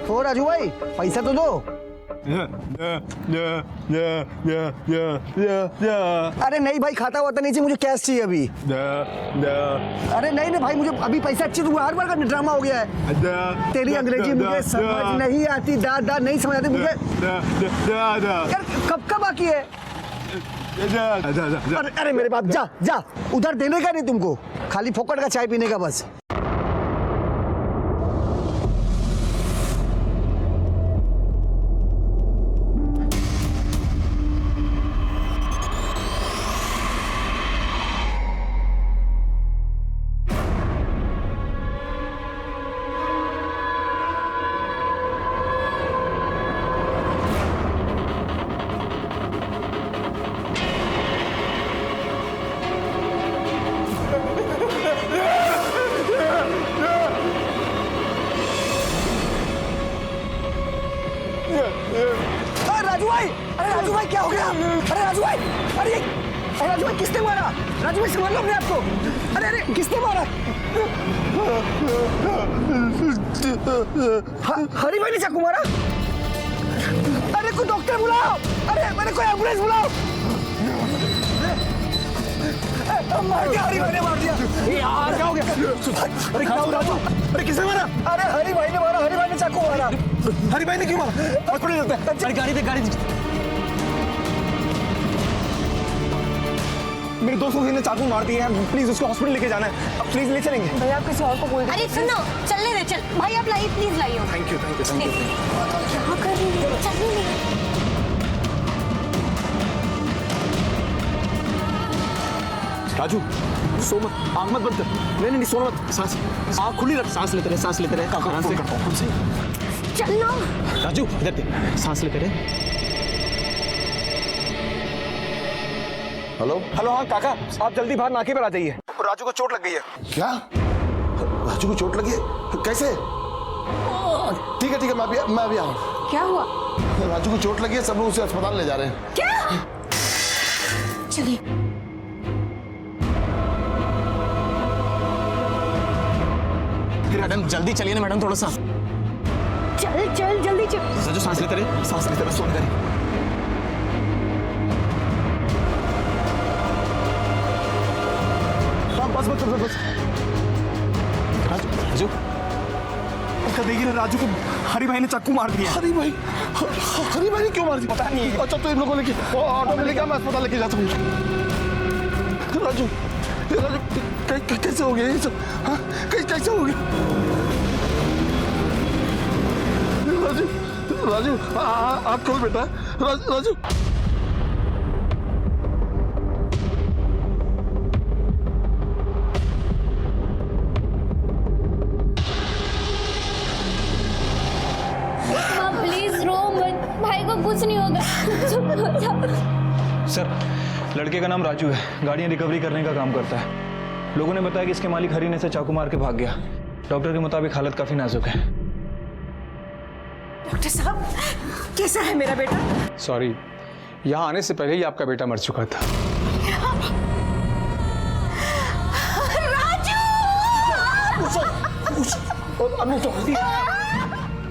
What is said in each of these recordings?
ओ राजू भाई पैसा तो दो। अरे नहीं भाई, खाता हुआ तो नहीं चाहिए, मुझे कैश चाहिए अभी। अरे नहीं नहीं भाई, मुझे अभी पैसा चाहिए। तू हर बार का ड्रामा हो गया है। तेरी अंग्रेजी मुझे समझ नहीं आती, दा नहीं समझ आती मुझे। यार कब का बाकी है? अरे मेरे बाप, जा जा, उधर देने का नहीं तुमको, खाली फोकट का चाय पीने का बस। राजू भाई क्या हो गया? अरे राजू भाई, अरे राजू भाई किसने मारा? राजू भाई संभाल लो अपने आपको। अरे किसने मारा? हरी भाई ने चाकू मारा? अरे कोई डॉक्टर बुलाओ, अरे कोई एम्बुलेंस बुलाओ। मार दिया, हरी भाई ने मार दिया। यार क्या हो गया? अरे क्या हो राजू? अरे किसने मारा? अरे हरी भाई ने मारा, हरी भाई ने चाकू मारा। हरी भाई ने क्यों मारा? हॉस्पिटल चलते हैं। अरे गाड़ी दे, गाड़ी दे। मेरे दोस्त को किसी ने चाकू मार दिया है, प्लीज उसको हॉस्पिटल लेके जाना है। अब प्लीज ले चलेंगे भैया, आप किसी और को बोल दो। अरे सुनो, चलने दे, चल भाई, आप लाइए, प्लीज लाइए। Thank you thank you thank you. क्या कर रही है? चलने दे। राजू सो मत, आँख मत बंद कर। नहीं नहीं सोना मत, सांस, आँख खुली रख, सांस लेते रहे, सांस लेते रहे। काका से करता हूँ। चलना राजू, इधर देख, सांस लेते रहे। हेलो हेलो, हाँ काका, आप जल्दी बाहर नाके पर आ जाइए, राजू को चोट लग गई है। क्या? राजू को चोट लगी है? कैसे? ठीक है मैं अभी आऊँ। क्या हुआ? राजू को चोट लगी है, सब लोग उसे अस्पताल ले जा रहे हैं। क्या? चलिए। मैडम जल्दी चलिए ना मैडम, थोड़ा सा। चल चल जल्दी चल। राजू सांस लेते रहे, सांस लेते रहे, सोन करें। बस राजू उसका देखिए ना, राजू को हरी भाई ने चाकू मार दिया। हरी भाई ने क्यों मार दिया? पता नहीं। अच्छा तो इन लोगों को लेके ऑटो में लेके मैं अस्पताल लेके जाता हूँ। राजू कैसे हो गया ये सब? हाँ कैसे हो गया? राजू आप खोल बेटा। राजू कुछ नहीं होगा। सर, लड़के का नाम राजू है, गाड़ियां रिकवरी करने का काम करता है। लोगों ने बताया कि इसके मालिक हरी ने से चाकू मार के भाग गया। डॉक्टर के मुताबिक हालत काफी नाजुक है। डॉक्टर साहब, कैसा है मेरा बेटा? सॉरी, यहाँ आने से पहले ही आपका बेटा मर चुका था।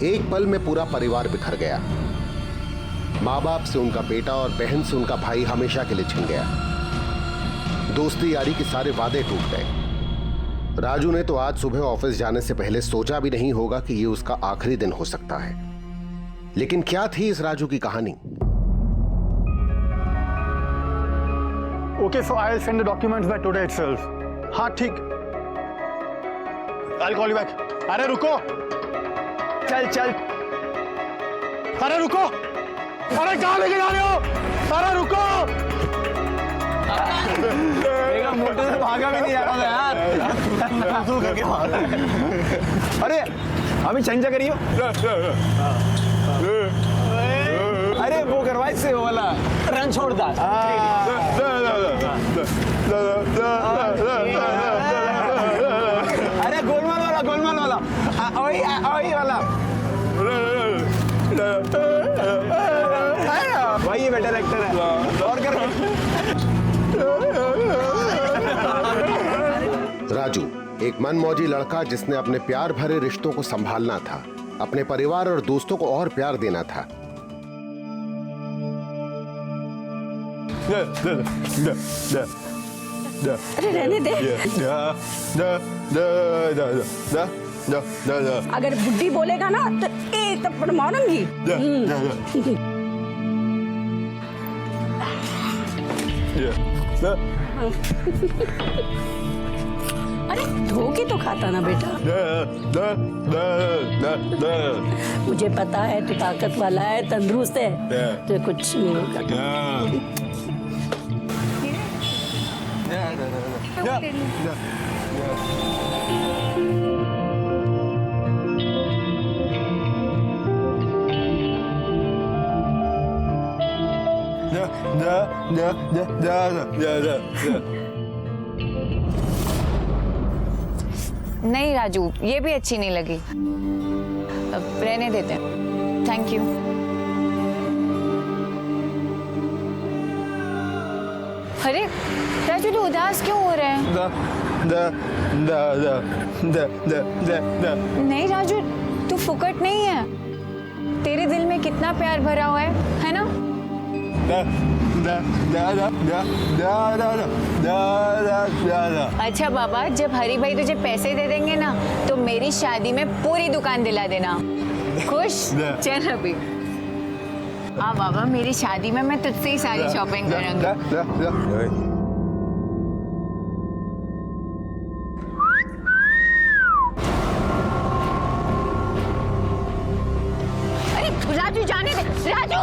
एक पल में पूरा परिवार बिखर गया। माँ बाप से उनका बेटा और बहन से उनका भाई हमेशा के लिए छिन गया। दोस्ती यारी के सारे वादे टूट गए। राजू ने तो आज सुबह ऑफिस जाने से पहले सोचा भी नहीं होगा कि ये उसका आखिरी दिन हो सकता है। लेकिन क्या थी इस राजू की कहानी? Okay, so I'll send the documents by today itself. हाँ ठीक। I'll call you back. अरे रुको, चल। अरे रुको, अरे कहाँ लेके जा रहे हो? अरे रुको, देखा मोटे से भागा भी नहीं जा रहा था यार। वसूल करके भागा। अरे अभी चंजा करियो। अरे वो करवाई से वो वाला रन छोड़ता। अरे गोलमाल वाला ओई वाला भाई ये बेटर एक्टर है और कर। राजू एक मनमौजी लड़का जिसने अपने प्यार भरे रिश्तों को संभालना था, अपने परिवार और दोस्तों को और प्यार देना था। अरे रहने दे। अगर बुड्ढी बोलेगा ना तो एक थप्पड़ मारूंगी। अरे धोखे तो खाता ना बेटा। मुझे पता है तू ताकत वाला है, तंदुरुस्त है, तो कुछ नहीं होगा। नहीं राजू, ये भी अच्छी नहीं लगी, अब रहने देते हैं। Thank you. अरे राजू तू उदास क्यों हो रहा है? नहीं राजू तू फुकट नहीं है, तेरे दिल में कितना प्यार भरा हुआ है ना? अच्छा बाबा, जब हरी भाई तुझे पैसे दे देंगे ना तो मेरी शादी में पूरी दुकान दिला देना। खुश? चल अभी हाँ बाबा, मेरी शादी में मैं तुझसे ही सारी शॉपिंग करूंगी। राजू जाने दे, राजू।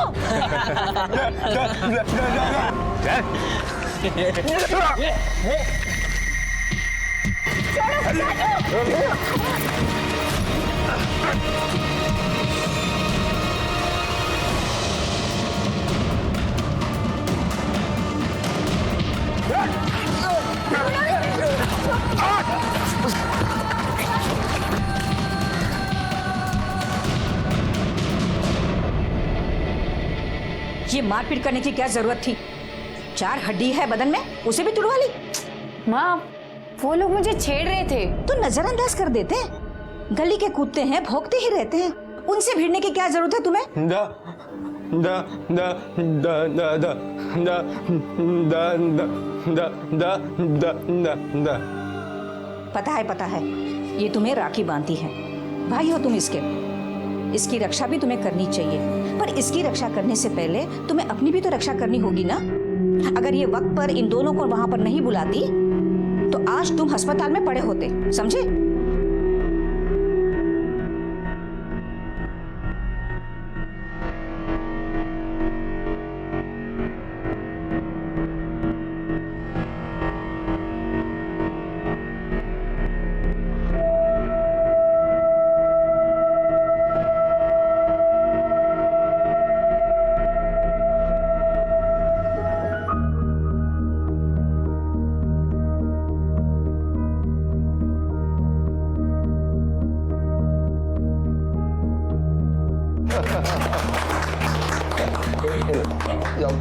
ये मारपीट करने की क्या जरूरत थी? 4 हड्डी है बदन में, उसे भी तुड़वा ली। माँ वो लोग मुझे छेड़ रहे थे तो नजरअंदाज कर देते। गली के कुत्ते हैं, भौंकते ही रहते हैं, उनसे भिड़ने की क्या जरूरत है तुम्हें? पता है ये तुम्हें राखी बांधती है, भाई हो तुम इसकी रक्षा भी तुम्हें करनी चाहिए, पर इसकी रक्षा करने से पहले तुम्हें अपनी भी तो रक्षा करनी होगी ना। अगर ये वक्त पर इन दोनों को वहां पर नहीं बुलाती तो आज तुम अस्पताल में पड़े होते, समझे?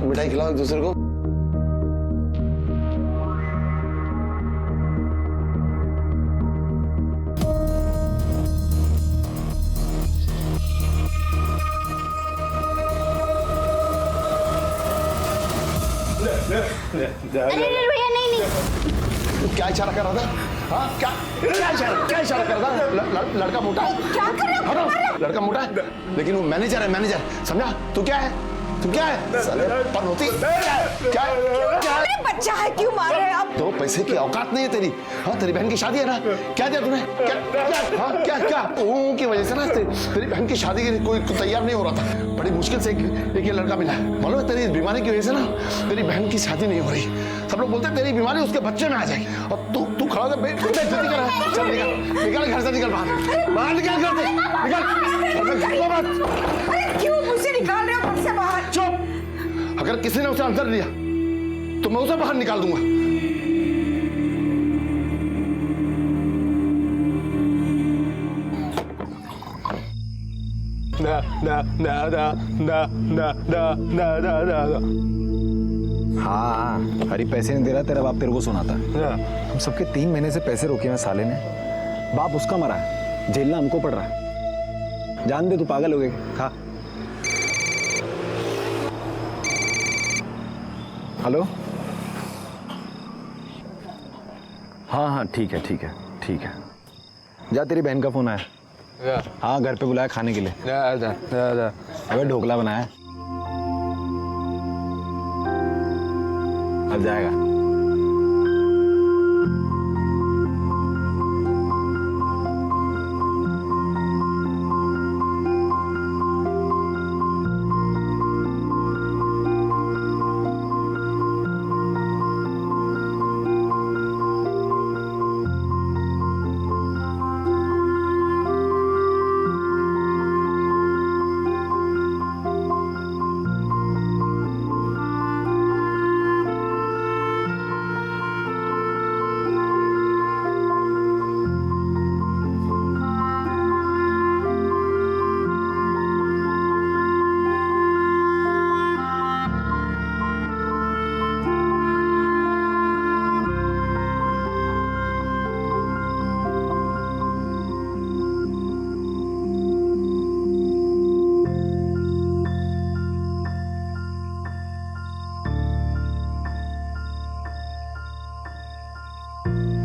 मिठाई खिलाओ एक दूसरे को। अरे भैया नहीं। क्या इशारा कर रहा था? हाँ क्या इशारा कर रहा था? लड़का मोटा है। क्या कर रहे हो? लड़का मोटा है, लेकिन वो मैनेजर है, मैनेजर, समझा? तू क्या है? तुम क्या है साले पनौती? क्या अरे बच्चा है, क्यों मार रहे हैं आप? तो पैसे की औकात नहीं है तेरी? हाँ, तेरी बहन की शादी है ना, क्या दिया तूने? क्या की वजह से ना तेरी बहन की शादी के लिए कोई तैयार नहीं हो रहा था। बड़ी मुश्किल से एक ये लड़का मिला। मालूम है तेरी बीमारी की वजह से ना तेरी बहन की शादी नहीं हो रही। सब लोग बोलते हैं तेरी बीमारी उसके बच्चे में आ जाएगी, और तू खड़ा होकर बेइज्जती कर रहा है। चल निकल घर से, निकल बाहर निकल घर से, निकल। अरे क्यों मुझसे निकाल रहे हो घर से बाहर? चुप! अगर किसी ने उसे अंदर दिया तो मैं उसे बाहर निकाल दूंगा। ना ना ना ना ना ना ना ना ना ना। हाँ, हरी पैसे नहीं दे रहा, तेरा बाप तेरे को सुनाता। हम सबके 3 महीने से पैसे रोके हैं साले ने। बाप उसका मरा है, झेलना हमको पड़ रहा है। जान दे, तू पागल हो गई। खा। हेलो। हाँ ठीक है। जा, तेरी बहन का फोन आया। हाँ, घर पे बुलाया खाने के लिए। अबे ढोकला बनाया, अब जाएगा।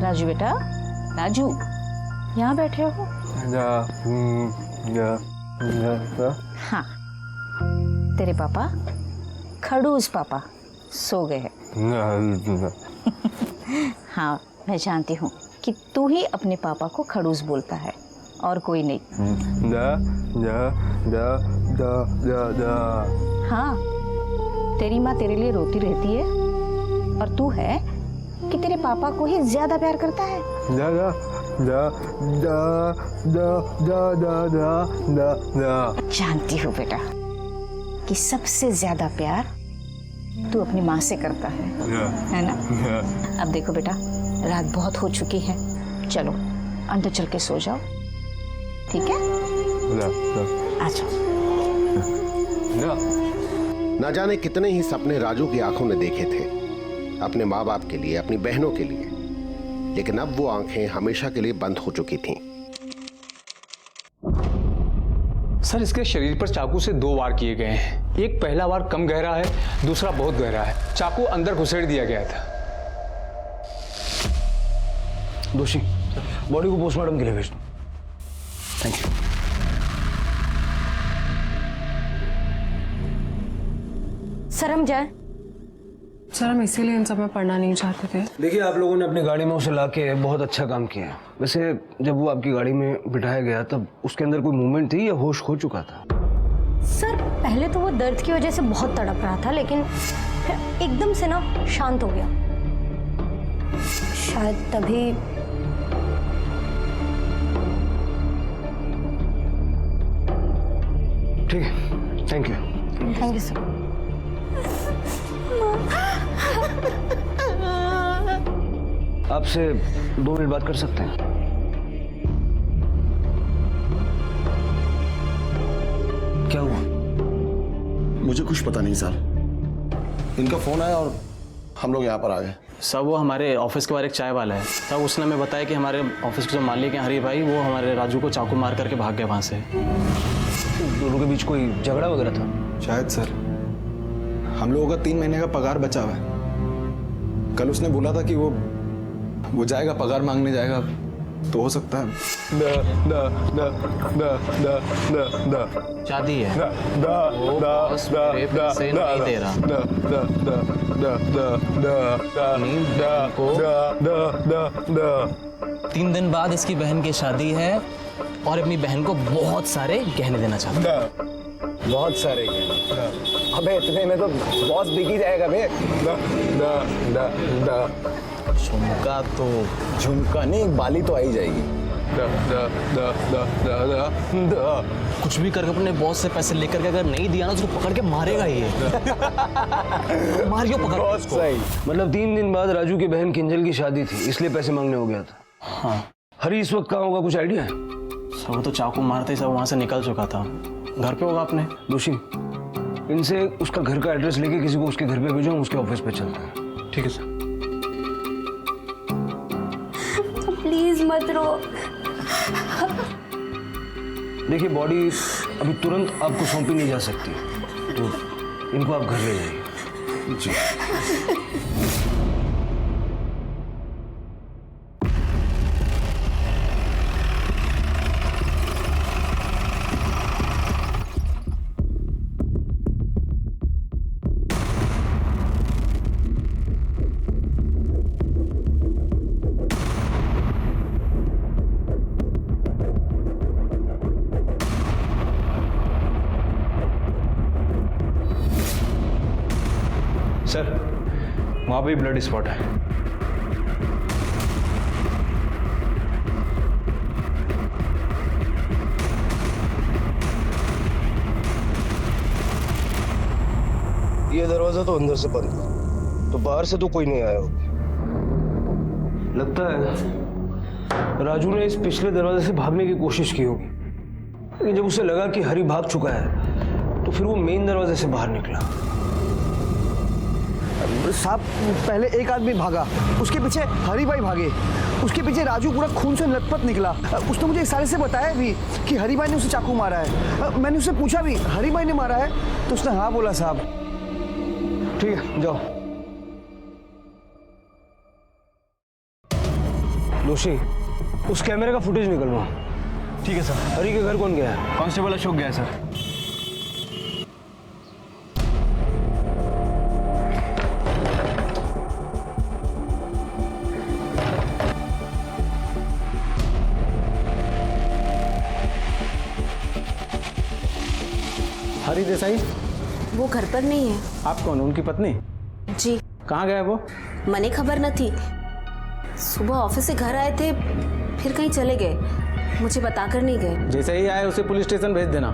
राजू बेटा, राजू, यहाँ बैठे हो? हाँ, तेरे पापा, खड़ूस पापा सो गए हैं। हाँ, मैं जानती हूँ कि तू ही अपने पापा को खड़ूस बोलता है और कोई नहीं। हाँ, तेरी माँ तेरे लिए रोती रहती है और तू है कि तेरे पापा को ही ज्यादा प्यार करता है। जानती हूँ बेटा कि सबसे ज्यादा प्यार तू अपनी माँ से करता है ना? अब देखो बेटा, रात बहुत हो चुकी है, चलो अंदर चल के सो जाओ, ठीक है? आ जाओ। ना जाने कितने ही सपने राजू की आंखों ने देखे थे अपने माँ बाप के लिए, अपनी बहनों के लिए, लेकिन अब वो आंखें हमेशा के लिए बंद हो चुकी थीं। सर, इसके शरीर पर चाकू से 2 वार किए गए हैं। एक पहला वार कम गहरा है, दूसरा बहुत गहरा है। चाकू अंदर घुसेड़ दिया गया था। दोषी, बॉडी को पोस्टमार्टम के लिए भेज दो। Thank you. सर हम जाए? सर हम इसीलिए इन सब में पढ़ना नहीं चाहते थे। देखिए, आप लोगों ने अपनी गाड़ी में उसे लाके बहुत अच्छा काम किया। वैसे जब वो आपकी गाड़ी में बिठाया गया तब उसके अंदर कोई मूवमेंट थी या होश खो चुका था? सर पहले तो वो दर्द की वजह से बहुत तड़प रहा था, लेकिन फिर एकदम से ना शांत हो गया। शायद तभी ठीक है, थैंक यू सर। आपसे 2 मिनट बात कर सकते हैं? क्या हुआ? मुझे कुछ पता नहीं सर, इनका फोन आया और हम लोग यहाँ पर आ गए। सब वो हमारे ऑफिस के बाहर एक चाय वाला है, तब उसने हमें बताया कि हमारे ऑफिस के जो मालिक हैं हरी भाई, वो हमारे राजू को चाकू मार करके भाग गए वहाँ से। दोनों के बीच कोई झगड़ा वगैरह था? शायद सर, हम लोगों का 3 महीने का पगार बचा हुआ है। कल उसने बोला था कि वो जाएगा, पगार मांगने जाएगा, तो हो सकता है। शादी है वो बॉस मेरे पैसे नहीं दे रहा। अपनी बहन को 3 दिन बाद इसकी बहन की शादी है और अपनी बहन को बहुत सारे गहने देना चाहता है। बहुत सारे अबे इतने में तो बॉस बिक ही जाएगा बे। झुमका तो झुमका नहीं, एक बाली तो आ ही जाएगी। कुछ भी करके अपने बॉस से पैसे लेकर के अगर नहीं दिया ना तो उसको पकड़ के मारेगा ये। मारियो पकड़ उसको। सही। मतलब 3 दिन बाद राजू की बहन किंजल की शादी थी, इसलिए पैसे मांगने हो गया था। हाँ हरी इस वक्त कहाँ होगा, कुछ आइडिया है? सब वो तो चाकू मारते ही सब वहाँ से निकल चुका था। घर पे होगा अपने। दोषी इनसे उसका घर का एड्रेस लेके किसी को उसके घर पे भेजो, हम उसके ऑफिस पे चलते हैं। ठीक है सर। प्लीज मत रो। देखिए बॉडी अभी तुरंत आपको सौंपी नहीं जा सकती, तो इनको आप घर ले जाइए। जी। सर वहाँ पे ब्लड स्पॉट है। ये दरवाजा तो अंदर से बंद, तो बाहर से तो कोई नहीं आया होगा। लगता है राजू ने इस पिछले दरवाजे से भागने की कोशिश की होगी, लेकिन जब उसे लगा कि हरी भाग चुका है तो फिर वो मेन दरवाजे से बाहर निकला। साहब पहले एक आदमी भागा, उसके पीछे हरी भाई भागे, उसके पीछे राजू पूरा खून से लथपथ निकला। उसने मुझे इशारे से बताया भी कि हरी भाई ने उसे चाकू मारा है। मैंने उससे पूछा भी हरी भाई ने मारा है, तो उसने हाँ बोला। साहब ठीक है जाओ। दोषी उस कैमरे का फुटेज निकलवाओ। ठीक है सर। हरी के घर कौन गया है? कांस्टेबल अशोक गया है सर। हरी देसाई वो घर पर नहीं है। आप कौन, उनकी पत्नी? जी। कहाँ गए वो? मने खबर न थी, सुबह ऑफिस से घर आए थे फिर कहीं चले गए, मुझे बताकर नहीं गए। जैसे ही आए उसे पुलिस स्टेशन भेज देना।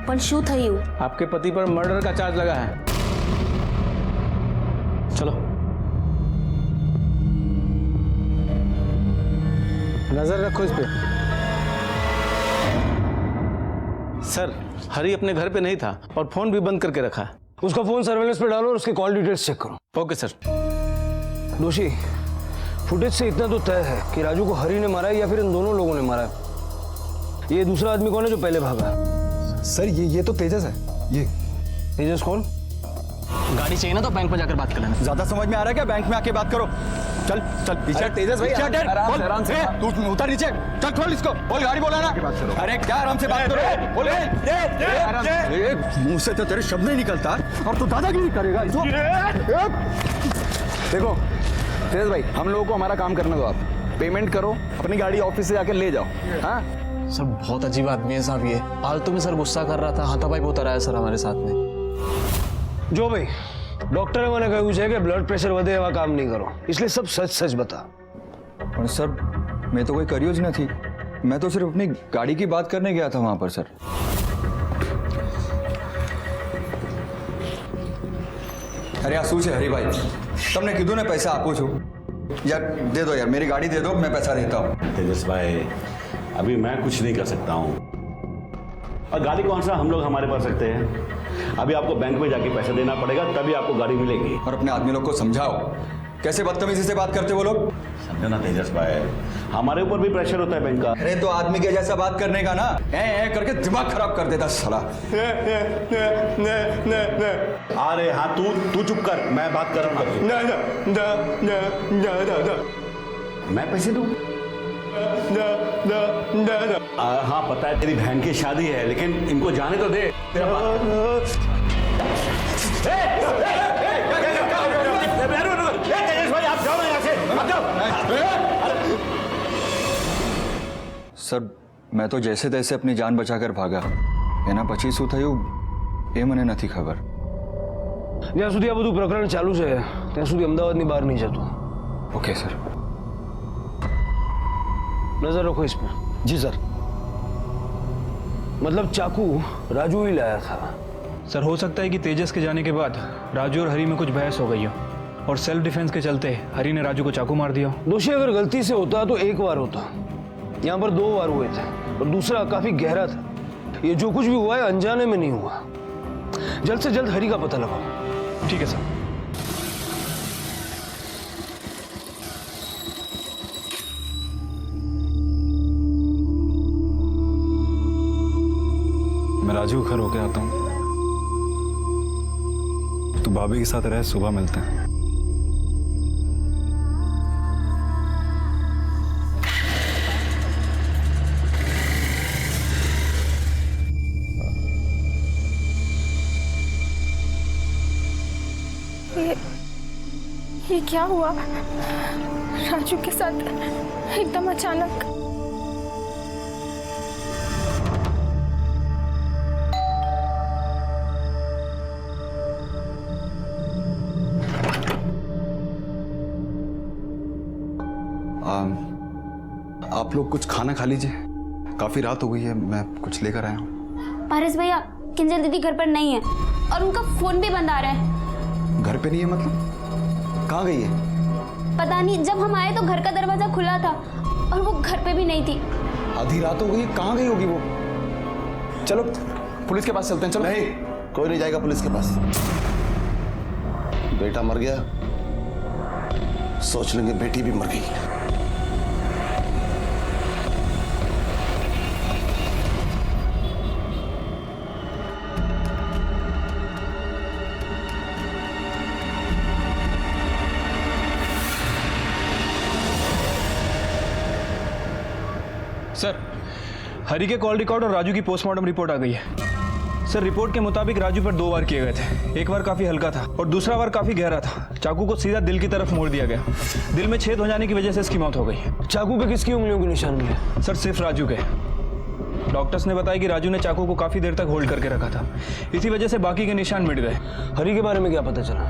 पर शू था यू? आपके पति पर मर्डर का चार्ज लगा है। चलो नजर रखो इस पे। सर हरी अपने घर पे नहीं था और फोन भी बंद करके रखा है। उसका फोन सर्वेलेंस पे डालो और उसके कॉल डिटेल्स चेक करो। Okay sir. दोषी फुटेज से इतना तो तय है कि राजू को हरी ने मारा है या फिर इन दोनों लोगों ने मारा है। ये दूसरा आदमी कौन है जो पहले भागा? सर ये तो तेजस है। ये तेजस कौन? गाड़ी चाहिए ना तो बैंक में जाकर बात कर लेना। ज्यादा समझ में आ रहा है क्या? बैंक में आके बात करो। चल चल पीछे। तेजस भाई आराम से तू उतर नीचे। चल खोल इसको, बोल गाड़ी बोला ना। अरे क्या आराम से बात करो, बोल। मुंह से तो तेरे शब्द नहीं निकलता और तू दादागिरी करेगा। देखो तेजस भाई, हम लोगों को हमारा काम करने दो। आप पेमेंट करो, अपनी गाड़ी ऑफिस से जाकर ले जाओ। हाँ सर बहुत अजीब आदमी है साहब ये। फालतू में सर गुस्सा कर रहा था, हाथापाई होता रहा है सर हमारे साथ में। जो भाई डॉक्टर ने मैंने कहा कि ब्लड प्रेशर बढ़े हुआ काम नहीं करो, इसलिए सब सच सच बता। और सर मैं तो कोई करियोज न थी, मैं तो सिर्फ अपनी गाड़ी की बात करने गया था वहां पर। सर अरे आंसू से हरी भाई तुमने कीधु ने पैसा आपो छो यार, दे दो यार, मेरी गाड़ी दे दो, मैं पैसा देता हूँ। तेजस भाई अभी मैं कुछ नहीं कर सकता हूँ, और गाड़ी कौन सा हम लोग हमारे पास रखते हैं। अभी आपको बैंक में जाके पैसा देना पड़ेगा, तभी आपको गाड़ी मिलेगी। और अपने आदमी लोग को समझाओ, कैसे बदतमीजी से बात करते वो लोग। समझो ना तेजस भाई, हमारे ऊपर भी प्रेशर होता है बैंक का। अरे तो आदमी के जैसा बात करने का ना, ऐ करके दिमाग खराब कर देता साला। अरे हाँ तू चुप कर, मैं बात कर रहा हूँ। मैं पैसे दूँ? हाँ पता है तेरी बहन की शादी है, लेकिन इनको जाने तो दे। तेजस भाई आप जाओ ना यहाँ से, आप जाओ। सर मैं तो जैसे तैसे अपनी जान बचाकर भागा, એના પછી શું થયું એ મને નથી ખબર। જ્યાં સુધી આ બધું પ્રકરણ ચાલુ છે ત્યાં સુધી અમદાવાદની બહાર નહીં જતો। Okay sir. नजर रखो इस पर। जी सर। मतलब चाकू राजू ही लाया था। सर हो सकता है कि तेजस के जाने के बाद राजू और हरी में कुछ बहस हो गई हो और सेल्फ डिफेंस के चलते हरी ने राजू को चाकू मार दिया। दोषी अगर गलती से होता तो एक बार होता, यहाँ पर 2 बार हुए थे और दूसरा काफी गहरा था। ये जो कुछ भी हुआ है अनजाने में नहीं हुआ। जल्द से जल्द हरी का पता लगाओ। ठीक है सर। मैं राजू के घर होके आता हूँ, तू भाभी के साथ रह, सुबह मिलते हैं। ये क्या हुआ राजू के साथ एकदम अचानक? आप लोग कुछ खाना खा लीजिए, काफी रात हो गई है, मैं कुछ लेकर आया हूँ। पारस भैया, किंजल दीदी घर पर नहीं है और उनका फोन भी बंद आ रहा है। घर पे नहीं है मतलब? कहाँ गई है? पता नहीं, जब हम आए तो घर का दरवाजा खुला था और वो घर पे भी नहीं थी। आधी रात हो गई, कहाँ गई होगी वो? चलो पुलिस के पास चलते हैं। चलो। नहीं, कोई नहीं जाएगा पुलिस के पास। बेटा मर गया, सोच लेंगे बेटी भी मर गई। सर हरी के कॉल रिकॉर्ड और राजू की पोस्टमार्टम रिपोर्ट आ गई है। सर रिपोर्ट के मुताबिक राजू पर 2 वार किए गए थे। एक बार काफी हल्का था और दूसरा वार काफी गहरा था। चाकू को सीधा दिल की तरफ मोड़ दिया गया। दिल में छेद हो जाने की वजह से इसकी मौत हो गई। चाकू पे किसकी उंगलियों के निशान मिले? सर सिर्फ राजू के। डॉक्टर्स ने बताया कि राजू ने चाकू को काफी देर तक होल्ड करके रखा था, इसी वजह से बाकी के निशान मिट गए। हरी के बारे में क्या पता चला?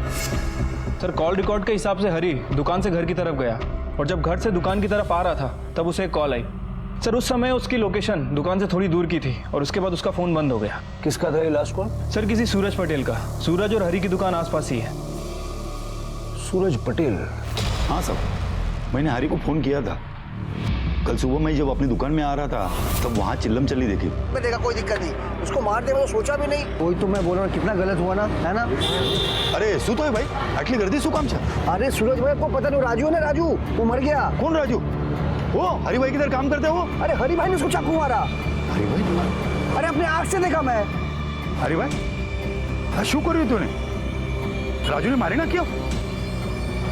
सर कॉल रिकॉर्ड के हिसाब से हरी दुकान से घर की तरफ गया और जब घर से दुकान की तरफ आ रहा था तब उसे एक कॉल आई। सर उस समय उसकी लोकेशन दुकान से थोड़ी दूर की थी और उसके बाद उसका फोन बंद हो गया। किसका था ये लास्ट कॉल? सर किसी सूरज पटेल का। सूरज और हरी की दुकान आसपास ही है। सूरज पटेल? हाँ सर, मैंने हरी को फोन किया था। कल सुबह मैं जब अपनी दुकान में आ रहा था तब वहाँ चिल्लम चली देखी। मैं देखा कोई दिक्कत नहीं, उसको मार दे मैंने सोचा भी नहीं। वही तो मैं बोल रहा हूँ, कितना गलत हुआ ना, है ना? अरे शू तो है भाई, आटली गर्दी शू काम छे? अरे सूरज भाई को पता नहीं, राजू है ना, राजू वो मर गया। कौन राजू? वो हरी भाई किधर काम करते हो? अरे हरी भाई ने उसको चाकू मारा। हरी भाई? अरे अपने आंख से देखा मैं। हरी भाई हाँ शू कर रही तूने? राजू ने मारे ना क्यों?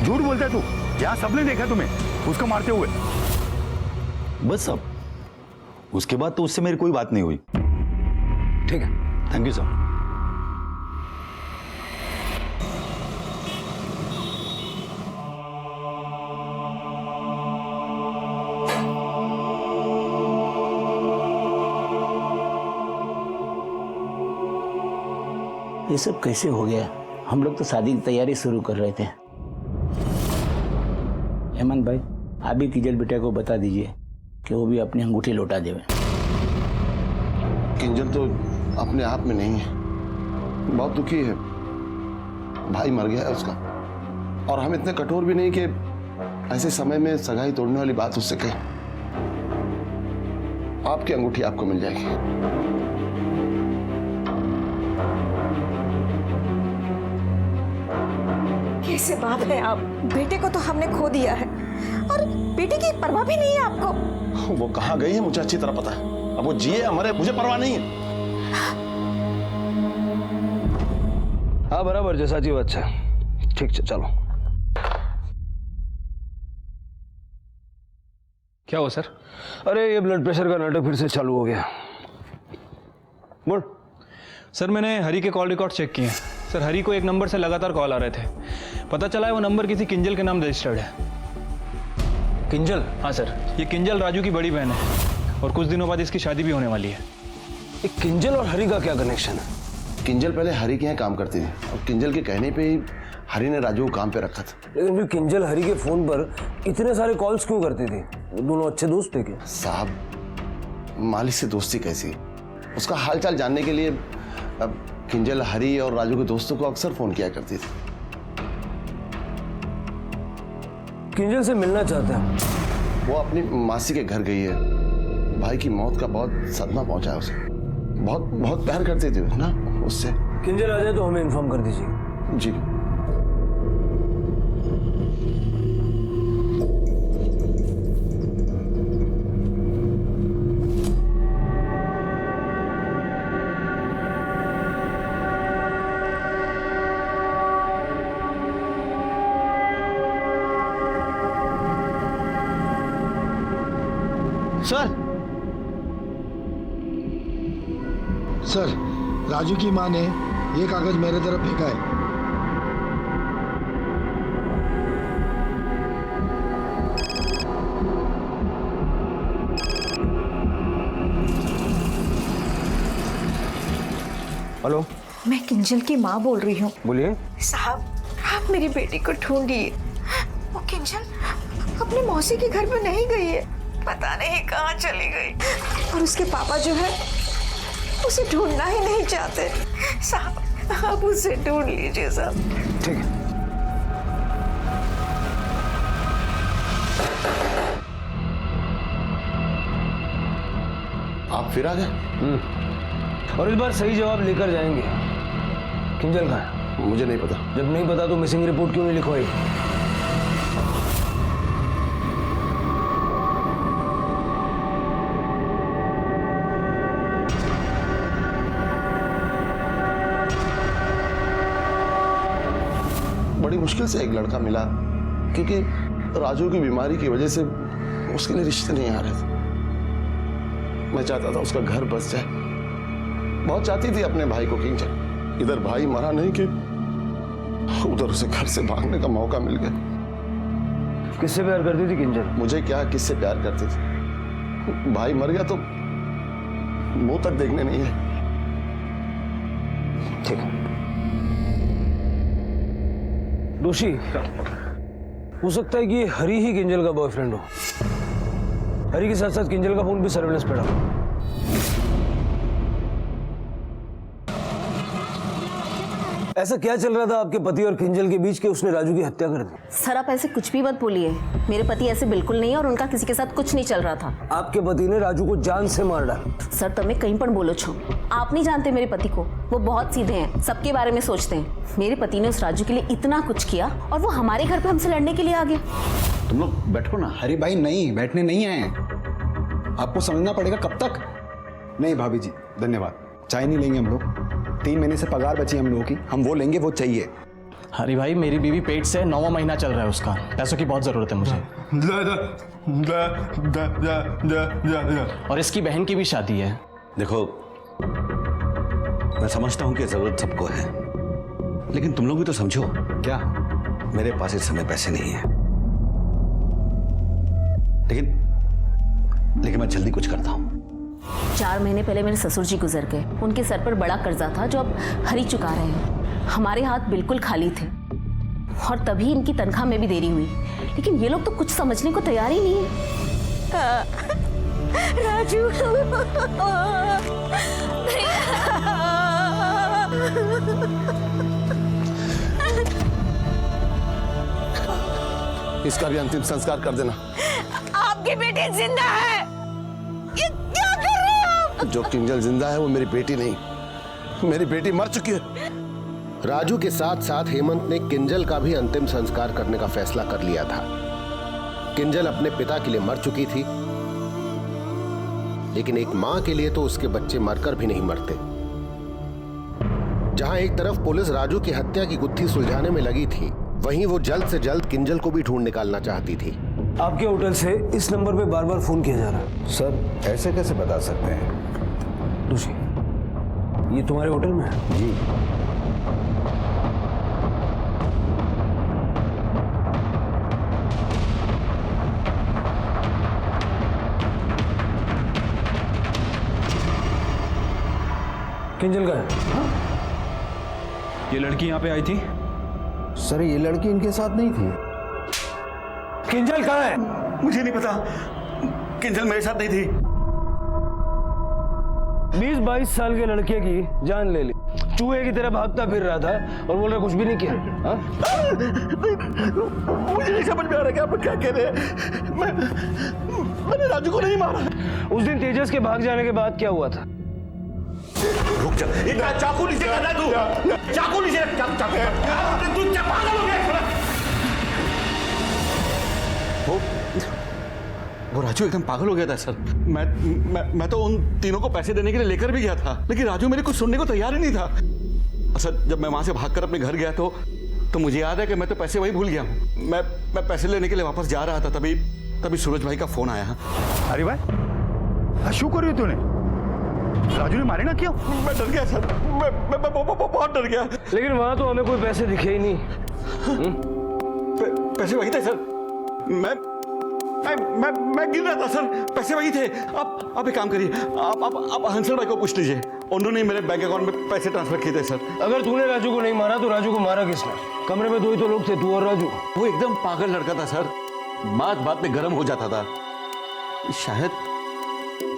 झूठ बोलता है तू, यहाँ सबने देखा तुम्हें उसको मारते हुए। बस अब उसके बाद तो उससे मेरी कोई बात नहीं हुई। ठीक है, थैंक यू सर। ये सब कैसे हो गया? हम लोग तो शादी की तैयारी शुरू कर रहे थे। हेमंत भाई, आप भी किंजल बेटा को बता दीजिए कि वो भी अपनी अंगूठी लौटा देवे। किंजल तो अपने आप में नहीं है, बहुत दुखी है। भाई मर गया है उसका और हम इतने कठोर भी नहीं कि ऐसे समय में सगाई तोड़ने वाली बात उससे कहें। आपकी अंगूठी आपको मिल जाएगी। कैसे बाप है आप? बेटे को तो हमने खो दिया है और बेटे की परवाह भी नहीं है आपको। वो कहाँ गई है मुझे अच्छी तरह पता है। अब वो जिए हमारे, मुझे परवाह नहीं है। हाँ बराबर जैसा जी अच्छा, ठीक है चलो। क्या हुआ सर? अरे ये ब्लड प्रेशर का नाटक फिर से चालू हो गया। बोल। सर मैंने हरी के कॉल रिकॉर्ड चेक किए। सर हरी को एक नंबर से लगातार कॉल आ रहे थे। पता चला है वो नंबर किसी किंजल के नाम रजिस्टर्ड है। किंजल? हाँ सर, ये किंजल राजू की बड़ी बहन है और कुछ दिनों बाद इसकी शादी भी होने वाली है। एक किंजल और हरी का क्या कनेक्शन है? किंजल पहले हरी के यहाँ काम करती थी और किंजल के कहने पे ही हरी ने राजू को काम पे रखा था। लेकिन फिर किंजल हरी के फोन पर इतने सारे कॉल्स क्यों करती थी? वो दोनों अच्छे दोस्त थे क्या? साहब मालिक से दोस्ती कैसी, उसका हालचाल जानने के लिए अब किंजल हरी और राजू के दोस्तों को अक्सर फोन किया करती थी। किंजल से मिलना चाहता है। वो अपनी मासी के घर गई है। भाई की मौत का बहुत सदमा पहुंचा है उसे। बहुत बहुत प्यार करती थी ना उससे। किंजल आ जाए तो हमें इन्फॉर्म कर दीजिए। जी। सर, राजू की माँ ने ये कागज मेरे तरफ फेंका है। हेलो, मैं किंजल की माँ बोल रही हूँ। बोलिए। साहब, आप मेरी बेटी को ढूंढिए। वो किंजल अपनी मौसी के घर में नहीं गई है, पता नहीं कहाँ चली गई। और उसके पापा जो है उसे ढूंढना ही नहीं चाहते। साहब, आप उसे ढूंढ लीजिए साहब। ठीक है। आप फिर आ गए? और इस बार सही जवाब लेकर जाएंगे। किंजल कहाँ है? मुझे नहीं पता। जब नहीं पता तो मिसिंग रिपोर्ट क्यों नहीं लिखवाई? बड़ी मुश्किल से एक लड़का मिला, क्योंकि राजू की बीमारी की वजह से उसके लिए रिश्ते नहीं आ रहे थे। मैं चाहता था उसका घर बस जाए। बहुत चाहती थी अपने भाई को किंजल। इधर भाई मरा नहीं कि उधर उसे घर से भागने का मौका मिल गया। किससे प्यार करती थी किंजल? मुझे क्या, किससे प्यार करती थी? भाई मर गया तो मुंह तक देखने नहीं है। ठीक है। दोषी हो सकता है कि हरी ही किंजल का बॉयफ्रेंड हो। हरी के साथ साथ किंजल का फोन भी सर्वेलेंस पे डालो। ऐसा क्या चल रहा था आपके पति और किंजल के बीच के उसने राजू की हत्या कर दी? सर आप ऐसे कुछ भी मत बोलिए। मेरे पति ऐसे बिल्कुल नहीं है और उनका किसी के साथ कुछ नहीं चल रहा था। आपके पति ने राजू को जान से मार डाला। सर तुम्हें कहीं पर बोलो छो। आप नहीं जानते मेरे पति को। वो बहुत सीधे हैं, सबके बारे में सोचते हैं। मेरे पति ने उस राजू के लिए इतना कुछ किया और वो हमारे घर पे हमसे लड़ने के लिए आ गया। तुम लोग बैठो ना। हरी भाई नहीं, बैठने नहीं आए। आपको समझना पड़ेगा। कब तक? नहीं भाभी जी धन्यवाद, चाय नहीं लेंगे हम लोग। 3 महीने से पगार बची हम लोगों की, हम वो लेंगे, वो चाहिए। हरी भाई मेरी बीवी पेट से 9वां महीना चल रहा है, उसका पैसों की बहुत जरूरत है मुझे। और इसकी बहन की भी शादी है। देखो मैं समझता हूं कि जरूरत सबको है, लेकिन तुम लोग भी तो समझो। क्या? मेरे पास इस समय पैसे नहीं है, लेकिन मैं जल्दी कुछ करता हूं। 4 महीने पहले मेरे ससुर जी गुजर गए। उनके सर पर बड़ा कर्जा था जो अब हरी चुका रहे हैं। हमारे हाथ बिल्कुल खाली थे और तभी इनकी तनख्वाह में भी देरी हुई। लेकिन ये लोग तो कुछ समझने को तैयार ही नहीं है। राजू इसका भी अंतिम संस्कार कर देना। आपकी बेटी जिंदा है। ये क्या कर रहे हो आप? जो किंजल जिंदा है वो मेरी बेटी नहीं, मेरी बेटी मर चुकी है। राजू के साथ साथ हेमंत ने किंजल का भी अंतिम संस्कार करने का फैसला कर लिया था। किंजल अपने पिता के लिए मर चुकी थी, लेकिन एक मां के लिए तो उसके बच्चे मरकर भी नहीं मरते। जहां एक तरफ पुलिस राजू की हत्या की गुत्थी सुलझाने में लगी थी, वहीं वो जल्द से जल्द किंजल को भी ढूंढ निकालना चाहती थी। आपके होटल से इस नंबर पे बार बार फोन किया जा रहा है। सर ऐसे कैसे बता सकते हैं? दूसरी, ये तुम्हारे होटल में है? जी। किंजल का है? ये लड़की यहाँ पे आई थी? सर ये लड़की इनके साथ नहीं थी। किंजल कहाँ है? मुझे नहीं पता, किंजल मेरे साथ नहीं थी। 20-22 साल के लड़के की जान ले ली, चूहे की तरह भागता फिर रहा था और बोल रहा कुछ भी नहीं किया। हाँ? मुझे नहीं समझ में आ रहा कि आप क्या कह रहे हैं। मैंने राजू को नहीं मारा। उस दिन तेजस के भाग जाने के बाद क्या हुआ था? रुक जा, इतना चाकू नीचे करना तू, चाकू नीचे, चाकू तू पागल हो गया। वो राजू एकदम पागल हो गया था सर। मैं तो उन तीनों को पैसे देने के लिए लेकर भी गया था, लेकिन राजू मेरे कुछ सुनने को तैयार ही नहीं था। सर जब मैं वहां से भागकर अपने घर गया तो मुझे याद है कि मैं तो पैसे वही भूल गया हूँ। मैं पैसे लेने के लिए वापस जा रहा था, तभी सूरज भाई का फोन आया। अरे भाई शू कर रही हो तूने? राजू ने मारे ना क्यों? मैं डर गया सर, मैं बहुत डर गया। लेकिन वहां तो हमें कोई पैसे दिखे ही नहीं। पैसे वही थे सर, मैं गिर रहा था सर, पैसे वही थे। आप एक काम करिए, आप हंसल भाई को पूछ लीजिए, उन्होंने मेरे बैंक अकाउंट में पैसे ट्रांसफर किए थे सर। अगर तूने राजू को नहीं मारा तो राजू को मारा किसने? कमरे में 2 ही तो लोग थे, तू और राजू। वो एकदम पागल लड़का था सर, बात बात में गर्म हो जाता था।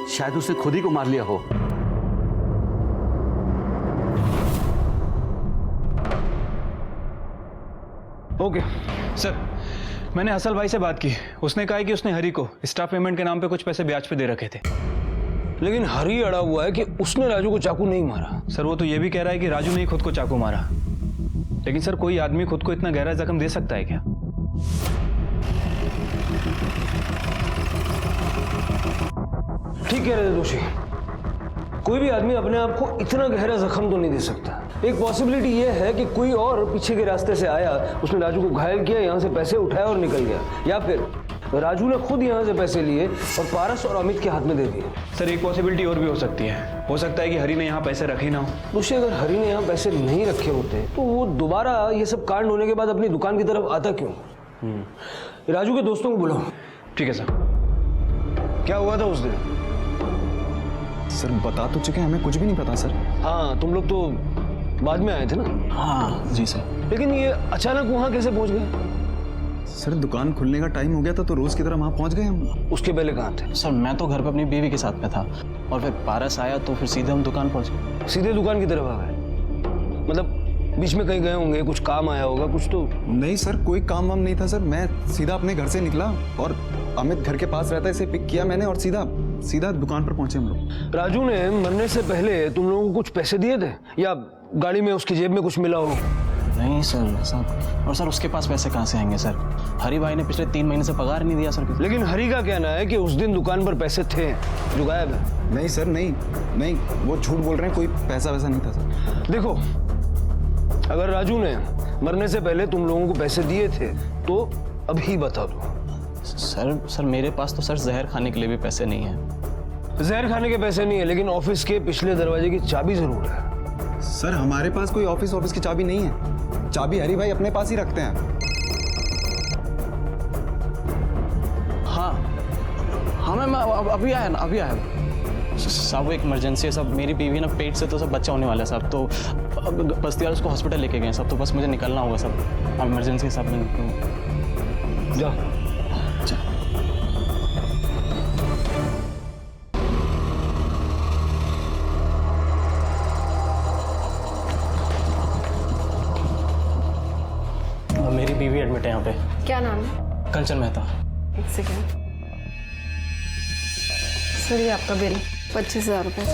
शायद उसने खुद ही को मार लिया हो। ओके सर, मैंने असल भाई से बात की, उसने कहा कि उसने हरी को स्टाफ पेमेंट के नाम पे कुछ पैसे ब्याज पे दे रखे थे। लेकिन हरी अड़ा हुआ है कि उसने राजू को चाकू नहीं मारा। सर वो तो ये भी कह रहा है कि राजू ने ही खुद को चाकू मारा। लेकिन सर कोई आदमी खुद को इतना गहरा जख्म दे सकता है क्या? ठीक कह रहे थे दोषी, कोई भी आदमी अपने आप को इतना गहरा जख्म तो नहीं दे सकता। एक पॉसिबिलिटी ये है कि कोई और पीछे के रास्ते से आया, उसने राजू को घायल किया, यहाँ से पैसे उठाया और निकल गया, या फिर राजू ने खुद यहाँ से पैसे लिए और पारस और अमित के हाथ में दे दिए। सर एक पॉसिबिलिटी और भी हो सकती है, हो सकता है कि हरी ने यहाँ पैसे रखे ना हो। दोषी अगर हरी ने यहाँ पैसे नहीं रखे होते तो वो दोबारा ये सब कांड होने के बाद अपनी दुकान की तरफ आता क्यों? राजू के दोस्तों को बुलाओ। ठीक है सर। क्या हुआ था उस दिन? सर बता तो चुके, हमें कुछ भी नहीं पता सर। हाँ तुम लोग तो बाद में आए थे ना? हाँ जी सर। लेकिन ये अचानक वहाँ कैसे पहुँच गए? सर दुकान खुलने का टाइम हो गया था तो रोज की तरह वहाँ पहुँच गए हम। उसके पहले कहाँ थे? सर मैं तो घर पे अपनी बीवी के साथ में था और फिर पारस आया तो फिर सीधे हम दुकान पहुँच गए। सीधे दुकान की तरफ आ गए? मतलब बीच में कहीं गए होंगे, कुछ काम आया होगा कुछ तो? नहीं सर कोई काम वाम नहीं था सर, मैं सीधा अपने घर से निकला और अमित घर के पास रहता है, इसे पिक किया मैंने और सीधा दुकान पर पहुंचे हम लोग। राजू ने मरने से पहले तुम लोगों को कुछ पैसे दिए थे या गाड़ी में उसकी जेब में कुछ मिला हो? नहीं सर, और सर उसके पास पैसे कहाँ से आएंगे सर? हरी भाई ने पिछले 3 महीने से पगार नहीं दिया सर। लेकिन हरी का कहना है कि उस दिन दुकान पर पैसे थे जो गायब है। नहीं सर नहीं वो झूठ बोल रहे हैं, कोई पैसा वैसा नहीं था सर। देखो अगर राजू ने मरने से पहले तुम लोगों को पैसे दिए थे तो अभी बता दो। सर मेरे पास तो सर जहर खाने के लिए भी पैसे नहीं है। जहर खाने के पैसे नहीं है, लेकिन ऑफिस के पिछले दरवाजे की चाबी जरूर है। सर हमारे पास कोई ऑफिस की चाबी नहीं है, चाबी हरी भाई अपने पास ही रखते हैं। हाँ मैं अभी आया साहब, वो एक इमरजेंसी है सब, मेरी बीवी ना पेट से तो सब बच्चा होने वाला है साहब, तो बस्ती वाले उसको हॉस्पिटल लेके गए सब, तो बस मुझे निकलना होगा सब, अब इमरजेंसी साहब में जा। मेरी बीवी एडमिट है यहाँ पे। क्या नाम है? कंचन मेहता। एक सेकेंड सर, ये आपका बिल 25,000 रुपये।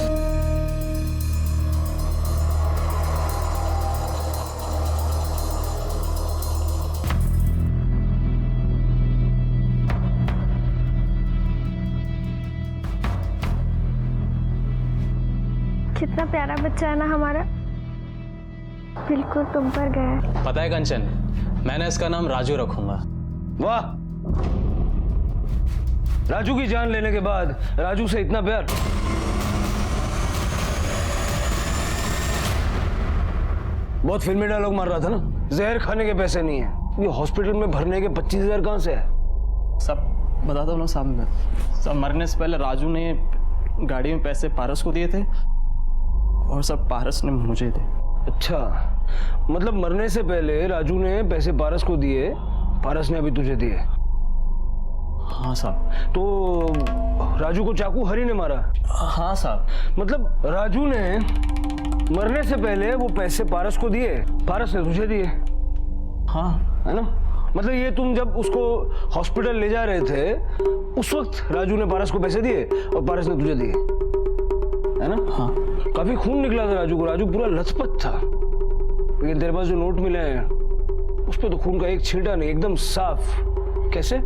कितना प्यारा बच्चा है ना हमारा, बिल्कुल तुम पर गया है। पता है कंचन, मैंने इसका नाम राजू रखूंगा। वाह, राजू की जान लेने के बाद राजू से इतना प्यार। बहुत फिल्मी डायलॉग मार रहा था ना, जहर खाने के पैसे नहीं है, ये हॉस्पिटल में भरने के 25,000 कहां से है? सब बताता हूँ ना साहब, सब मरने से पहले राजू ने गाड़ी में पैसे पारस को दिए थे और सब पारस ने मुझे दिए। अच्छा, मतलब मरने से पहले राजू ने पैसे पारस को दिए, पारस ने अभी तुझे दिए। हाँ साहब। तो राजू को चाकू हरी ने मारा? हाँ साहब। मतलब राजू ने मरने से पहले वो पैसे पारस को दिए, पारस ने तुझे दिए। हाँ, है ना? मतलब ये तुम जब उसको हॉस्पिटल ले जा रहे थे उस वक्त राजू ने पारस को पैसे दिए और पारस ने तुझे दिए, है ना? हाँ। काफी खून निकला था राजू को, राजू पूरा लथपथ था, लेकिन तेरे पास जो नोट मिले हैं उस पे तो खून का एक छींटा नहीं, एकदम साफ। कैसे?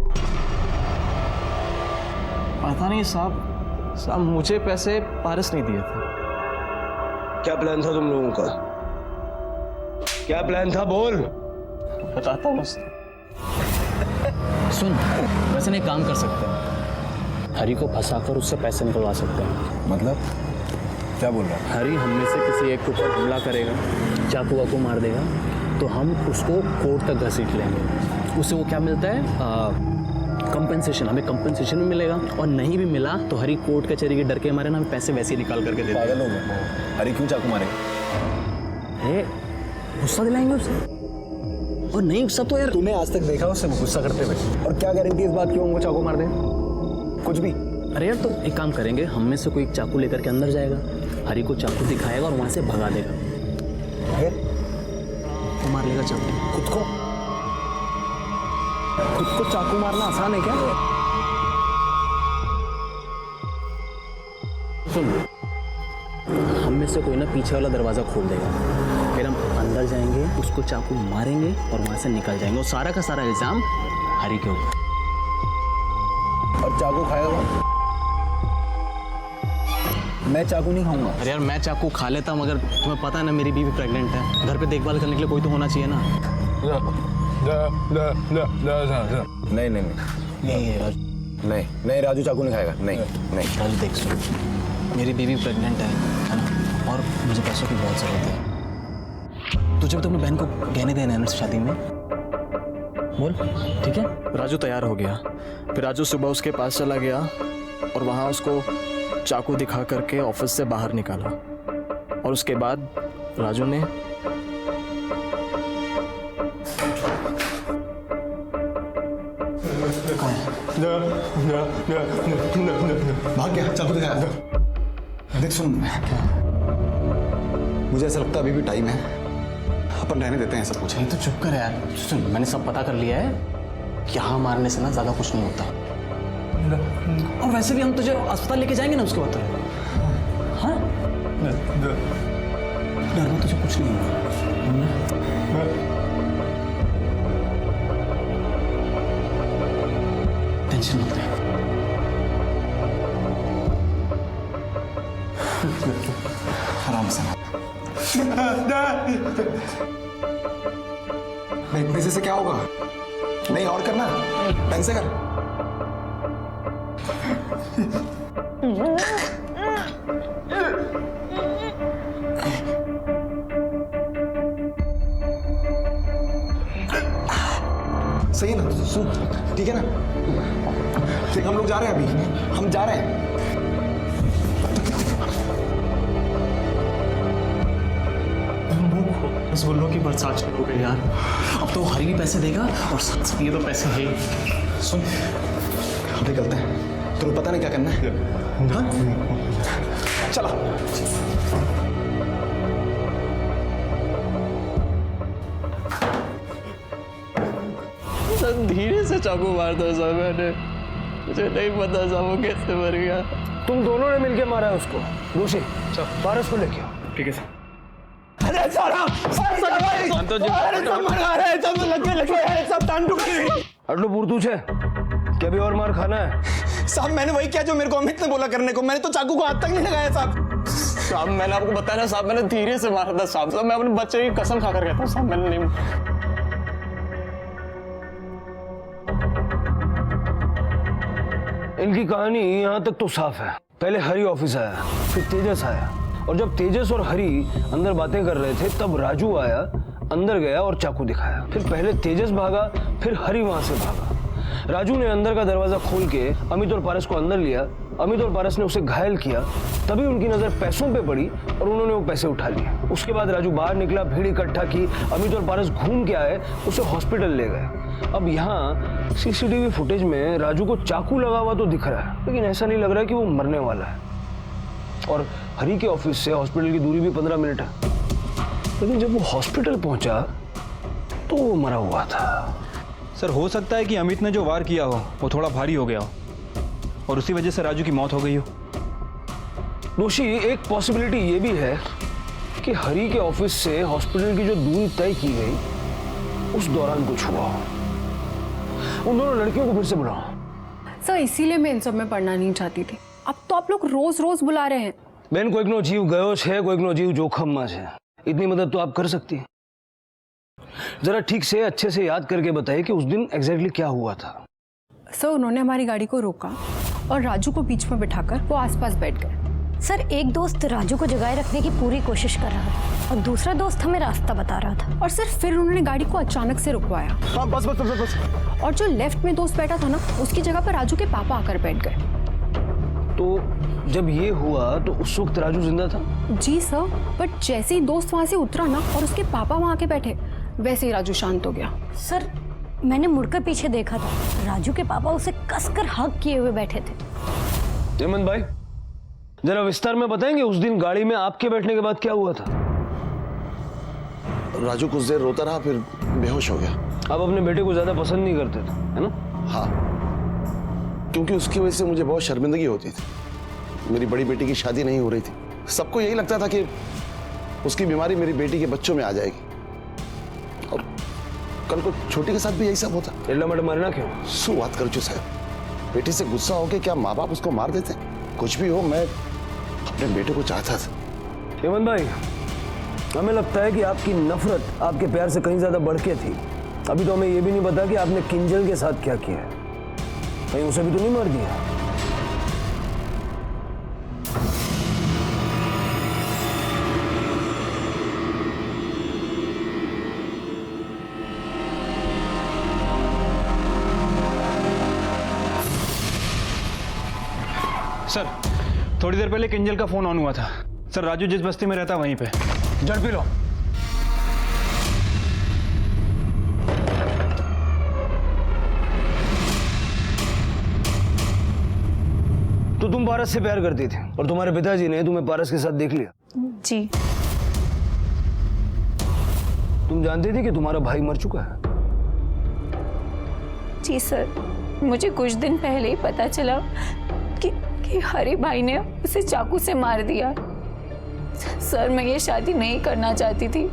पता नहीं साहब, मुझे पैसे पारस नहीं दिए थे। क्या प्लान था तुम लोगों का? क्या प्लान था, बोल। बताता हूँ। सुन, वैसे नहीं काम कर सकते हैं, हरी को फंसाकर उससे पैसे निकलवा सकते हैं। मतलब क्या बोल रहा है? हरी हम में से किसी एक के ऊपर हमला करेगा, चाकू वाकू मार देगा, तो हम उसको कोर्ट तक घसीट लेंगे। उससे वो क्या मिलता है? कंपेंसेशन, हमें कंपेंसेशन भी मिलेगा, और नहीं भी मिला तो हरी कोर्ट कचहरी के डर के मारे ना हमें पैसे वैसे ही निकाल करके दे देगा। पागल हो गए? हरी क्यों चाकू मारेगा? गुस्सा दिलाएंगे उसे, और नहीं गुस्सा तो यार तूने आज तक देखा उसे गुस्सा करते हुए? और क्या गारंटी इस बात की वो चाकू मार दे? कुछ भी। अरे यार, तो एक काम करेंगे, हम में से कोई चाकू लेकर के अंदर जाएगा, हरी को चाकू दिखाएगा और वहां से भगा देगा, तो मार लेगा चाकू। खुद को चाकू मारना आसान है क्या? सुन, हम में से कोई ना पीछे वाला दरवाजा खोल देगा, फिर हम अंदर जाएंगे, उसको चाकू मारेंगे और वहां से निकल जाएंगे, और सारा का सारा इल्जाम हरी के ऊपर। और चाकू खाएगा कौन? मैं चाकू नहीं खाऊंगा। अरे यार, मैं चाकू खा लेता हूँ, मगर तुम्हें पता है ना मेरी बीवी प्रेग्नेंट है, घर पे देखभाल करने के लिए कोई तो होना चाहिए ना। नहीं नहीं नहीं नहीं, राजू चाकू नहीं खाएगा। नहीं नहीं राजू देख, सुन, मेरी बीवी प्रेग्नेंट है ना, और मुझे पैसों की बहुत ज़रूरत है। तुझे तो अपनी बहन को गहने देने हैं ना शादी में, बोल, ठीक है? राजू तैयार हो गया, फिर राजू सुबह उसके पास चला गया और वहाँ उसको चाकू दिखा करके ऑफिस से बाहर निकाला, और उसके बाद राजू ने भाग गया, चाकू दिखाया। देख सुन, मुझे ऐसा लगता है अभी भी टाइम है, अपन रहने देते हैं सब कुछ। तो चुप कर यार। सुन, मैंने सब पता कर लिया है, यहाँ मारने से ना ज्यादा कुछ नहीं होता, और वैसे भी हम तुझे अस्पताल लेके जाएंगे ना उसके बाद। हाँ, डरना तुझे कुछ नहीं होगा। टेंशन मत ले। आराम से। नहीं, से क्या होगा? नहीं, और करना, ढंग से कर। सही है ना? सुन, ठीक है ना? देख, हम लोग जा रहे हैं, अभी हम जा रहे हैं। रसगुल्लों की बरसात शुरू हो गई यार, अब तो हरी भी पैसे देगा और साथ ये तो पैसे है। सुन, हम निकलते हैं, तुम्हें पता नहीं क्या करना है। हाँ? चलो। धीरे से चाकू मारता था मैंने, मुझे नहीं पता था वो कैसे मर गया। तुम दोनों ने मिलके मारा है उसको। रोशी, पारस को लेके आओ। ठीक है सर। अरे सारा अटलो पूर्तू छे, क्या भी और मार खाना है? साहब, मैंने वही किया जो मेरे को अमित ने बोला करने को, मैंने तो चाकू को हाथ तक नहीं लगाया साहब। साहब, मैंने आपको बताया ना साहब, मैंने धीरे से मारा था साहब, मैं अपने बच्चे की कसम खाकर कहता हूँ साहब, मैंने नहीं। इनकी कहानी यहाँ तक तो साफ है। पहले हरी ऑफिस आया, फिर तेजस आया, और जब तेजस और हरी अंदर बातें कर रहे थे तब राजू आया, अंदर गया और चाकू दिखाया। फिर पहले तेजस भागा, फिर हरी वहां से भागा। राजू ने अंदर का दरवाजा खोल के अमित और पारस को अंदर लिया। अमित और पारस ने उसे घायल किया, तभी उनकी नजर पैसों पे पड़ी और उन्होंने वो पैसे उठा लिए। उसके बाद राजू बाहर निकला, भीड़ इकट्ठा की, अमित और पारस घूम के आए, उसे हॉस्पिटल ले गए। अब यहाँ सीसीटीवी फुटेज में राजू को चाकू लगा हुआ तो दिख रहा है, लेकिन ऐसा नहीं लग रहा है कि वो मरने वाला है। और हरी के ऑफिस से हॉस्पिटल की दूरी भी 15 मिनट है, लेकिन जब वो हॉस्पिटल पहुंचा तो वो मरा हुआ था। सर हो सकता है कि अमित ने जो वार किया हो वो थोड़ा भारी हो गया हो और उसी वजह से राजू की मौत हो गई हो। दोषी, एक पॉसिबिलिटी ये भी है कि हरी के ऑफिस से हॉस्पिटल की जो दूरी तय की गई उस दौरान कुछ हुआ हो। उन दोनों लड़कियों को फिर से बुलाओ। सर इसीलिए मैं इन सब में पढ़ना नहीं चाहती थी। अब तो आप लोग रोज रोज बुला रहे हैं। बहन, कोई नो जीव गयो है, कोई नो जीव जोखम में है। इतनी मदद तो आप कर सकती हैं। जरा ठीक से अच्छे से याद करके बताइए कि उस दिन एग्जैक्टली क्या हुआ था। सर उन्होंने हमारी गाड़ी को रोका और राजू को बीच में बिठाकर वो आसपास बैठ गए। सर एक दोस्त राजू को जगाए रखने की पूरी कोशिश कर रहा था और दूसरा दोस्त हमें रास्ता बता रहा था। और सर फिर उन्होंने गाड़ी को अचानक से रुकवाया। हाँ, बस बस बस बस। और जो लेफ्ट में दोस्त बैठा था ना, उसकी जगह पर राजू के पापा आकर बैठ गए। तो जब ये हुआ तो उस वक्त राजू जिंदा था? जी सर, बट जैसे ही दोस्त वहां से उतरा ना और उसके पापा वहां आके बैठे, वैसे ही राजू शांत हो गया। सर मैंने मुड़कर पीछे देखा था, राजू के पापा उसे कसकर हग किए हुए बैठे थे। हेमंत भाई, जरा विस्तार में बताएंगे उस दिन गाड़ी में आपके बैठने के बाद क्या हुआ था? राजू कुछ देर रोता रहा, फिर बेहोश हो गया। आप अपने बेटे को ज्यादा पसंद नहीं करते थे, है ना? हाँ, क्योंकि उसकी वजह से मुझे बहुत शर्मिंदगी होती थी। मेरी बड़ी बेटी की शादी नहीं हो रही थी। सबको यही लगता था कि उसकी बीमारी मेरी बेटी के बच्चों में आ जाएगी, और कल को छोटी के साथ भी यही सब होता। एडला मरना क्यों? सु बात करो चु साहब। बेटी से गुस्सा होके क्या माँ बाप उसको मार देते? कुछ भी हो, मैं अपने बेटे को चाहता था। हेमंत भाई, हमें लगता है कि आपकी नफरत आपके प्यार से कहीं ज्यादा बढ़ के थी। अभी तो हमें यह भी नहीं पता कि आपने किंजल के साथ क्या किया है। कहीं उसे भी तो नहीं मार दिया? सर थोड़ी देर पहले किंजल का फोन ऑन हुआ था। सर राजू जिस बस्ती में रहता वहीं पे। जड़ पी लो। तो तुम पारस से प्यार करती थी और तुम्हारे पिताजी ने तुम्हें पारस के साथ देख लिया? जी। तुम जानती थी कि तुम्हारा भाई मर चुका है? जी सर, मुझे कुछ दिन पहले ही पता चला कि हरी भाई ने उसे चाकू से मार दिया। सर मैं ये शादी नहीं करना चाहती थी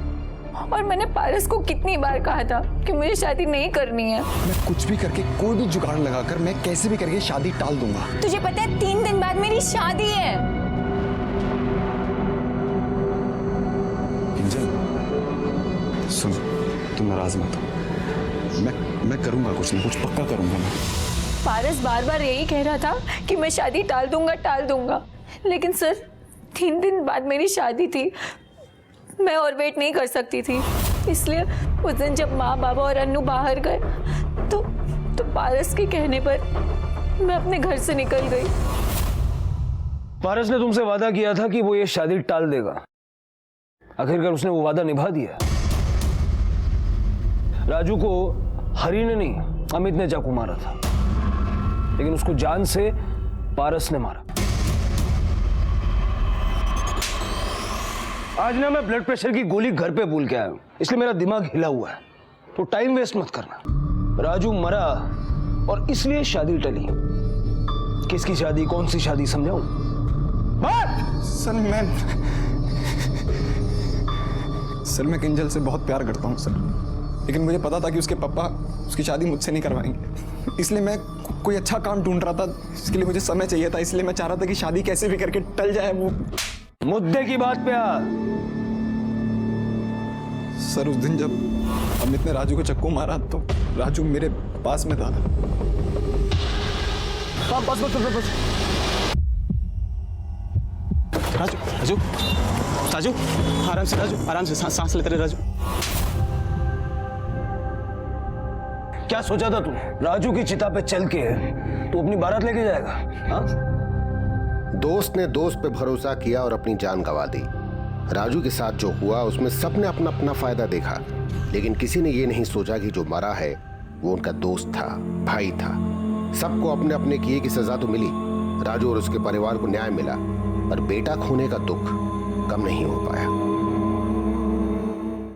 और मैंने पारस को कितनी बार कहा था कि मुझे शादी नहीं करनी है। मैं कुछ भी करके, कोई भी जुगाड़ लगाकर, मैं कैसे भी करके शादी टाल दूंगा। तुझे पता है 3 दिन बाद मेरी शादी है। किंजल सुन, तुम नाराज मत हो। मैं करूंगा कुछ ना कुछ, पक्का करूंगा मैं। पारस बार बार यही कह रहा था कि मैं शादी टाल दूंगा, लेकिन सर 3 दिन बाद मेरी शादी थी। मैं और वेट नहीं कर सकती थी, इसलिए उस दिन जब माँ बाबा और अन्नू बाहर गए तो पारस के कहने पर मैं अपने घर से निकल गई। पारस ने तुमसे वादा किया था कि वो ये शादी टाल देगा। आखिरकार उसने वो वादा निभा दिया। राजू को हरी ने नहीं, अमित ने चाकू मारा था, लेकिन उसको जान से पारस ने मारा। आज ना मैं ब्लड प्रेशर की गोली घर पे भूल के आया हूं, इसलिए मेरा दिमाग हिला हुआ है। तो टाइम वेस्ट मत करना। राजू मरा और इसलिए शादी टली। किसकी शादी, कौन सी शादी, समझाऊं? सर मैं किंजल से बहुत प्यार करता हूँ सर, लेकिन मुझे पता था कि उसके पापा उसकी शादी मुझसे नहीं करवाएंगे, इसलिए मैं कोई अच्छा काम ढूंढ रहा था। इसके लिए मुझे समय चाहिए था, इसलिए मैं चाह रहा था कि शादी कैसे भी करके टल जाए। वो मुद्दे की बात पे आ। सर उस दिन जब अमित ने राजू को चक्कू मारा तो राजू मेरे पास में था। हाँ बस बस बस बस। राजू राजू राजू आराम से सांस लेते रहे राजू। क्या सोचा था तू? राजू की चिता पे चल के तू अपनी बारात लेके जाएगा? हाँ? दोस्त ने दोस्त पे भरोसा किया और अपनी जान गंवा दी। राजू के साथ जो हुआ उसमें सबने अपना अपना फायदा देखा, लेकिन किसी ने ये नहीं सोचा कि जो मरा है वो उनका दोस्त था, भाई था। सबको अपने अपने किए की सजा तो मिली, राजू और उसके परिवार को न्याय मिला, पर बेटा खोने का दुख कम नहीं हो पाया।